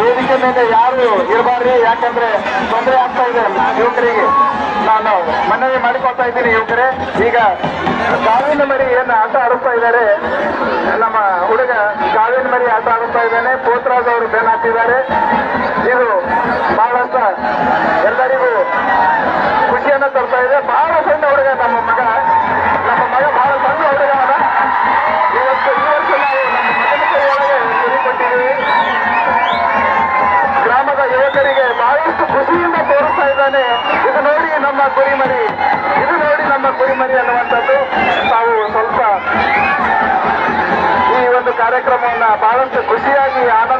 ವೇದಿಕೆ ಮೇಲೆ ಯಾರು ಇರಬಾರ್ರಿ, ಯಾಕಂದ್ರೆ ತೊಂದರೆ ಆಗ್ತಾ ಇದೆ ಯುವಕರಿಗೆ. ನಾನು ಮನವಿ ಮಾಡಿಕೊಳ್ತಾ ಇದ್ದೀನಿ ಯುವಕರೇ. ಈಗ ಕಾವಿನ ಮರಿ ಏನು ಆಟ ಆಡಿಸ್ತಾ ಇದ್ದಾರೆ, ನಮ್ಮ ಹುಡುಗ ಕಾವಿನ ಮರಿ ಆಟ ಆಡಿಸ್ತಾ ಇದ್ದಾನೆ. ಪೋತ್ರಾಜ್ ಅವರು ಬೆನ್ ಹಾಕಿದ್ದಾರೆ. ಇದು ಬಹಳಷ್ಟು ಎಲ್ಲರಿಗೂ ಖುಷಿಯನ್ನು ತರ್ತಾ ಇದೆ. ಬಹಳ ಸಣ್ಣ ಹುಡುಗ ನಮ್ಮ ಮಗ ಬಹಳ ಸಣ್ಣ ಹುಡುಗ ಅದ. ಇವತ್ತು ಈ ವರ್ಷ ನಾವು ನಮ್ಮ ಮಗನ ಕೈಯೊಳಗೆ ಕೊಟ್ಟಿದ್ದೀವಿ. ಗ್ರಾಮದ ಯುವಕರಿಗೆ ಬಹಳಷ್ಟು ಖುಷಿಯಿಂದ ತೋರಿಸ್ತಾ ಇದ್ದಾನೆ. ಇದು ನೋಡಿ ನಮ್ಮ ಕುರಿಮರಿ, ಇದು ನೋಡಿ ನಮ್ಮ ಕುರಿಮರಿ ಅನ್ನುವಂಥದ್ದು. ತಾವು ಸ್ವಲ್ಪ ಈ ಒಂದು ಕಾರ್ಯಕ್ರಮವನ್ನು ಬಹಳಷ್ಟು ಖುಷಿಯಾಗಿ ಆನಂದ